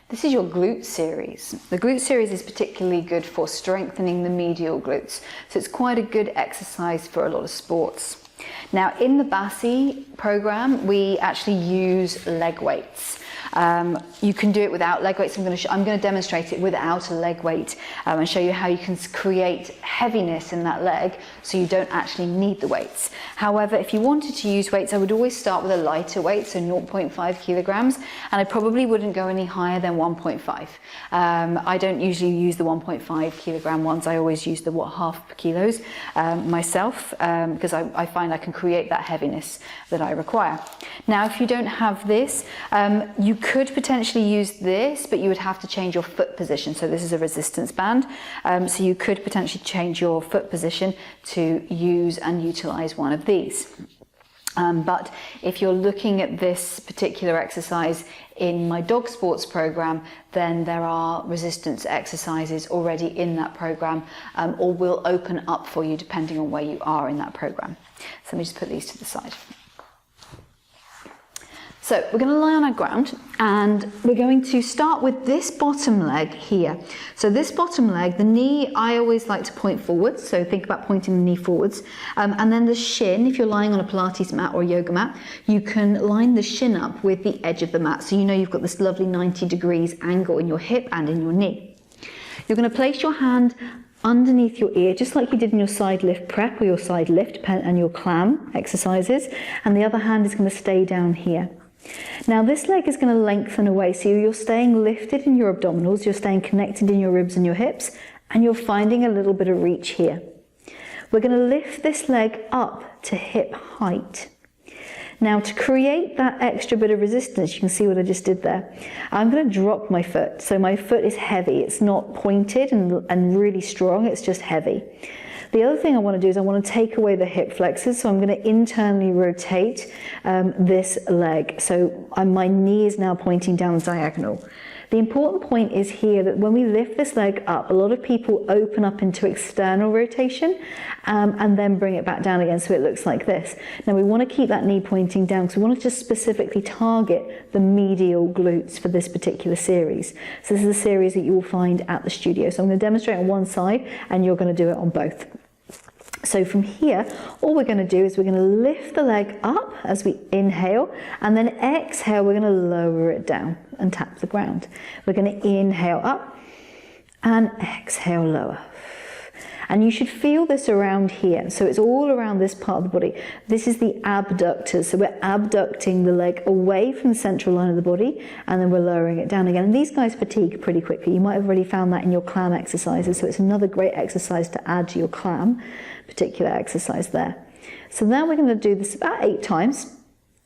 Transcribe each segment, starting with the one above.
This is your glute series. The glute series is particularly good for strengthening the medial glutes. So it's quite a good exercise for a lot of sports. Now in the Bassi program, we actually use leg weights. You can do it without leg weights. I'm going to demonstrate it without a leg weight and show you how you can create heaviness in that leg so you don't actually need the weights. However, if you wanted to use weights, I would always start with a lighter weight, so 0.5 kilograms, and I probably wouldn't go any higher than 1.5. I don't usually use the 1.5 kilogram ones. I always use the half kilos myself because I find I can create that heaviness that I require. Now, if you don't have this, you could potentially use this, but you would have to change your foot position. So this is a resistance band. So you could potentially change your foot position to use and utilize one of these. But if you're looking at this particular exercise in my dog sports program, then there are resistance exercises already in that program, or will open up for you depending on where you are in that program. So let me just put these to the side. So we're going to lie on our ground and we're going to start with this bottom leg here. So this bottom leg, the knee, I always like to point forwards. So think about pointing the knee forwards. And then the shin, if you're lying on a Pilates mat or a yoga mat, you can line the shin up with the edge of the mat. So you know you've got this lovely 90 degrees angle in your hip and in your knee. You're going to place your hand underneath your ear, just like you did in your side lift prep or your side lift and your clam exercises. And the other hand is going to stay down here. Now this leg is going to lengthen away, so you're staying lifted in your abdominals, you're staying connected in your ribs and your hips, and you're finding a little bit of reach here. We're going to lift this leg up to hip height. Now to create that extra bit of resistance, you can see what I just did there. I'm going to drop my foot, so my foot is heavy, it's not pointed and really strong, it's just heavy. The other thing I want to do is I want to take away the hip flexors, so I'm going to internally rotate this leg. So my knee is now pointing down diagonal. The important point is here that when we lift this leg up, a lot of people open up into external rotation and then bring it back down again, so it looks like this. Now we want to keep that knee pointing down because we want to just specifically target the medial glutes for this particular series. So this is a series that you will find at the studio. So I'm going to demonstrate on one side and you're going to do it on both. So from here, all we're going to do is we're going to lift the leg up as we inhale, and then exhale, we're going to lower it down and tap the ground. We're going to inhale up and exhale lower. And you should feel this around here. So it's all around this part of the body. This is the abductors. So we're abducting the leg away from the central line of the body, and then we're lowering it down again. And these guys fatigue pretty quickly. You might have already found that in your clam exercises. So it's another great exercise to add to your clam particular exercise there. So now we're going to do this about 8 times,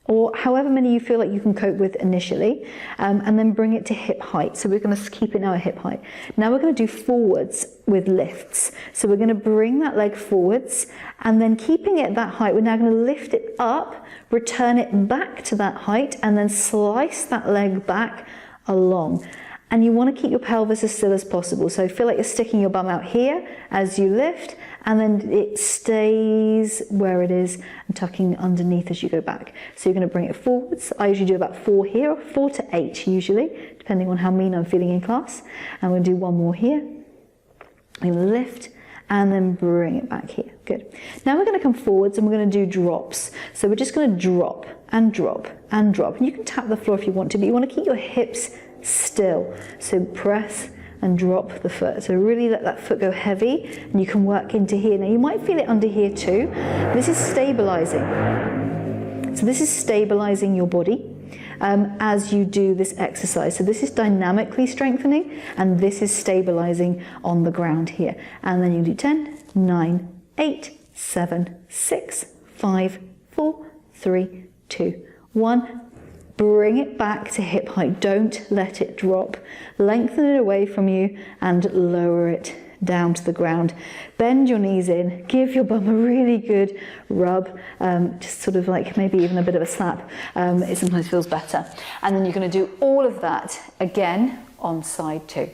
or however many you feel like you can cope with initially, and then bring it to hip height. So we're going to keep it now at hip height. Now we're going to do forwards with lifts. So we're going to bring that leg forwards, and then keeping it at that height, we're now going to lift it up, return it back to that height, and then slice that leg back along. And you want to keep your pelvis as still as possible. So feel like you're sticking your bum out here as you lift, and then it stays where it is and tucking underneath as you go back. So you're going to bring it forwards. I usually do about 4 here, 4 to 8 usually, depending on how mean I'm feeling in class. And we'll do 1 more here. I'm going to lift and then bring it back here. Good. Now we're going to come forwards and we're going to do drops. So we're just going to drop and drop and drop. And you can tap the floor if you want to, but you want to keep your hips still. So press and drop the foot. So really let that foot go heavy, and you can work into here. Now you might feel it under here too. This is stabilizing. So this is stabilizing your body as you do this exercise. So this is dynamically strengthening, and this is stabilizing on the ground here. And then you do 10, 9, 8, 7, 6, 5, 4, 3, 2, 1. Bring it back to hip height. Don't let it drop. Lengthen it away from you and lower it down to the ground. Bend your knees in. Give your bum a really good rub. Just sort of like maybe even a bit of a slap. It sometimes feels better. And then you're going to do all of that again on side 2.